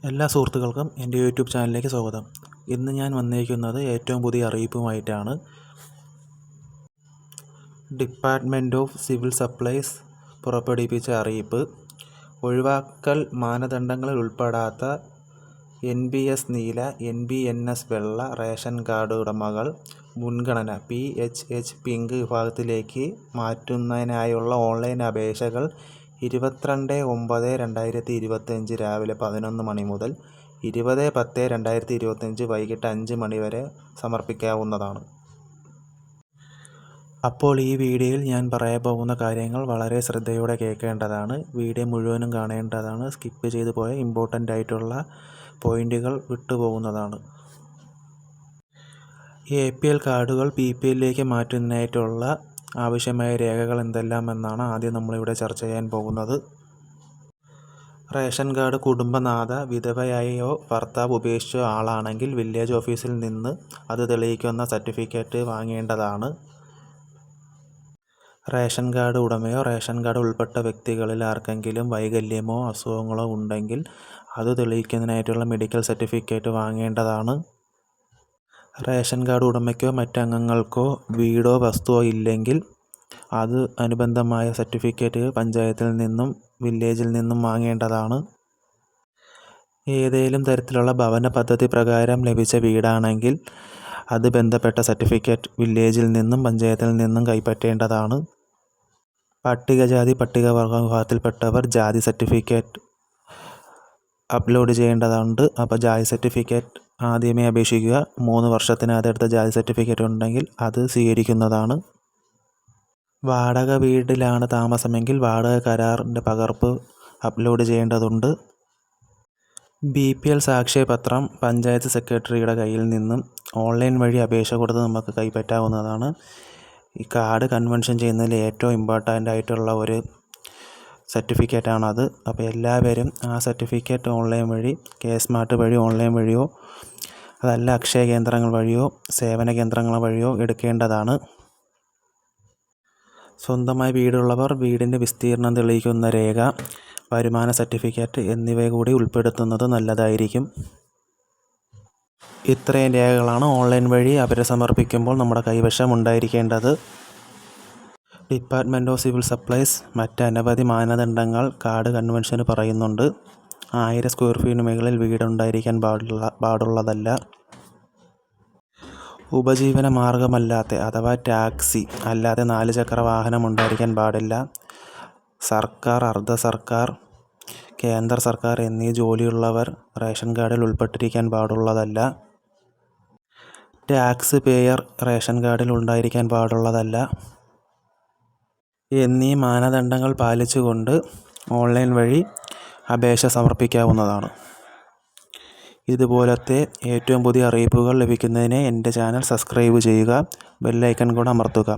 എല്ലാ സുഹൃത്തുക്കൾക്കും എൻ്റെ യൂട്യൂബ് ചാനലിലേക്ക് സ്വാഗതം. ഇന്ന് ഞാൻ വന്നിരിക്കുന്നത് ഏറ്റവും പുതിയ അറിയിപ്പുമായിട്ടാണ്. ഡിപ്പാർട്ട്മെൻറ്റ് ഓഫ് സിവിൽ സപ്ലൈസ് പുറപ്പെടുവിപ്പിച്ച അറിയിപ്പ്. ഒഴിവാക്കൽ മാനദണ്ഡങ്ങളിൽ ഉൾപ്പെടാത്ത NBS നീല, NBNS വെള്ള റേഷൻ കാർഡ് ഉടമകൾ മുൻഗണന PHH പിങ്ക് വിഭാഗത്തിലേക്ക് മാറ്റുന്നതിനായുള്ള ഓൺലൈൻ അപേക്ഷകൾ 22/9/2025 രാവിലെ 11 മണി മുതൽ 20/10/2025 വൈകിട്ട് 5 മണി വരെ സമർപ്പിക്കാവുന്നതാണ്. അപ്പോൾ ഈ വീഡിയോയിൽ ഞാൻ പറയാൻ പോകുന്ന കാര്യങ്ങൾ വളരെ ശ്രദ്ധയോടെ കേൾക്കേണ്ടതാണ്. വീഡിയോ മുഴുവനും കാണേണ്ടതാണ്. സ്കിപ്പ് ചെയ്തു പോയ ഇമ്പോർട്ടൻ്റ് ആയിട്ടുള്ള പോയിന്റുകൾ വിട്ടുപോകുന്നതാണ്. ഈ APL കാർഡുകൾ PPLലേക്ക് മാറ്റുന്നതിനായിട്ടുള്ള ആവശ്യമായ രേഖകൾ എന്തെല്ലാമെന്നാണ് ആദ്യം നമ്മളിവിടെ ചർച്ച ചെയ്യാൻ പോകുന്നത്. റേഷൻ കാർഡ് കുടുംബനാഥ വിധവയായോ ഭർത്താവ് ഉപേക്ഷിച്ചോ ആളാണെങ്കിൽ വില്ലേജ് ഓഫീസിൽ നിന്ന് അത് തെളിയിക്കുന്ന സർട്ടിഫിക്കറ്റ് വാങ്ങേണ്ടതാണ്. റേഷൻ കാർഡ് ഉടമയോ റേഷൻ കാർഡ് ഉൾപ്പെട്ട വ്യക്തികളിൽ ആർക്കെങ്കിലും വൈകല്യമോ അസുഖങ്ങളോ ഉണ്ടെങ്കിൽ അത് തെളിയിക്കുന്നതിനായിട്ടുള്ള മെഡിക്കൽ സർട്ടിഫിക്കറ്റ് വാങ്ങേണ്ടതാണ്. റേഷൻ കാർഡ് ഉടമയ്ക്കോ മറ്റംഗങ്ങൾക്കോ വീടോ വസ്തുവോ ഇല്ലെങ്കിൽ അത് അനുബന്ധമായ സർട്ടിഫിക്കറ്റ് പഞ്ചായത്തിൽ നിന്നും വില്ലേജിൽ നിന്നും വാങ്ങേണ്ടതാണ്. ഏതെങ്കിലും തരത്തിലുള്ള ഭവന പദ്ധതി പ്രകാരം ലഭിച്ച വീടാണെങ്കിൽ അത് ബന്ധപ്പെട്ട സർട്ടിഫിക്കറ്റ് വില്ലേജിൽ നിന്നും പഞ്ചായത്തിൽ നിന്നും കൈപ്പറ്റേണ്ടതാണ്. പട്ടികജാതി പട്ടികവർഗ വിഭാഗത്തിൽപ്പെട്ടവർ ജാതി സർട്ടിഫിക്കറ്റ് അപ്ലോഡ് ചെയ്യേണ്ടതുണ്ട്. അപ്പോൾ ജാതി സർട്ടിഫിക്കറ്റ് ആദ്യമേ അപേക്ഷിക്കുക. 3 വർഷത്തിനകത്തെടുത്ത ജാതി സർട്ടിഫിക്കറ്റ് ഉണ്ടെങ്കിൽ അത് സ്വീകരിക്കുന്നതാണ്. വാടക വീട്ടിലാണ് താമസമെങ്കിൽ വാടക കരാറിൻ്റെ പകർപ്പ് അപ്ലോഡ് ചെയ്യേണ്ടതുണ്ട്. BPL സാക്ഷ്യപത്രം പഞ്ചായത്ത് സെക്രട്ടറിയുടെ കയ്യിൽ നിന്നും ഓൺലൈൻ വഴി അപേക്ഷ കൊടുത്ത് നമുക്ക് കൈപ്പറ്റാവുന്നതാണ്. ഈ കാർഡ് കൺവെൻഷൻ ചെയ്യുന്നതിൽ ഏറ്റവും ഇമ്പോർട്ടൻ്റ് ആയിട്ടുള്ള ഒരു സർട്ടിഫിക്കറ്റാണത്. അപ്പോൾ എല്ലാവരും ആ സർട്ടിഫിക്കറ്റ് ഓൺലൈൻ വഴി KSMART വഴി ഓൺലൈൻ വഴിയോ അതല്ല അക്ഷയ കേന്ദ്രങ്ങൾ വഴിയോ സേവന കേന്ദ്രങ്ങൾ വഴിയോ എടുക്കേണ്ടതാണ്. സ്വന്തമായി വീടുള്ളവർ വീടിൻ്റെ വിസ്തീർണം തെളിയിക്കുന്ന രേഖ, വരുമാന സർട്ടിഫിക്കറ്റ് എന്നിവ കൂടി ഉൾപ്പെടുത്തുന്നത് നല്ലതായിരിക്കും. ഇത്രയും രേഖകളാണ് ഓൺലൈൻ വഴി അവരെ സമർപ്പിക്കുമ്പോൾ നമ്മുടെ കൈവശം ഉണ്ടായിരിക്കേണ്ടത്. ഡിപ്പാർട്ട്മെൻറ്റ് ഓഫ് സിവിൽ സപ്ലൈസ് മറ്റനവധി മാനദണ്ഡങ്ങൾ കാർഡ് കൺവെൻഷന് പറയുന്നുണ്ട്. 1000 സ്ക്വയർ ഫീറ്റിന് മുകളിൽ വീടുണ്ടായിരിക്കാൻ പാടുള്ളതല്ല. ഉപജീവന മാർഗമല്ലാത്ത അഥവാ ടാക്സി അല്ലാതെ 4 ചക്ര വാഹനം ഉണ്ടായിരിക്കാൻ പാടില്ല. സർക്കാർ, അർദ്ധ സർക്കാർ, കേന്ദ്ര സർക്കാർ എന്നീ ജോലിയുള്ളവർ റേഷൻ കാർഡിൽ ഉൾപ്പെട്ടിരിക്കാൻ പാടുള്ളതല്ല. ടാക്സ് പേയർ റേഷൻ കാർഡിൽ ഉണ്ടായിരിക്കാൻ പാടുള്ളതല്ല എന്നീ മാനദണ്ഡങ്ങൾ പാലിച്ചുകൊണ്ട് ഓൺലൈൻ വഴി അപേക്ഷ സമർപ്പിക്കാവുന്നതാണ്. ഇതുപോലത്തെ ഏറ്റവും പുതിയ അറിയിപ്പുകൾ ലഭിക്കുന്നതിന് എൻ്റെ ചാനൽ സബ്സ്ക്രൈബ് ചെയ്യുക, ബെൽ ഐക്കൺ കൂടെ അമർത്തുക.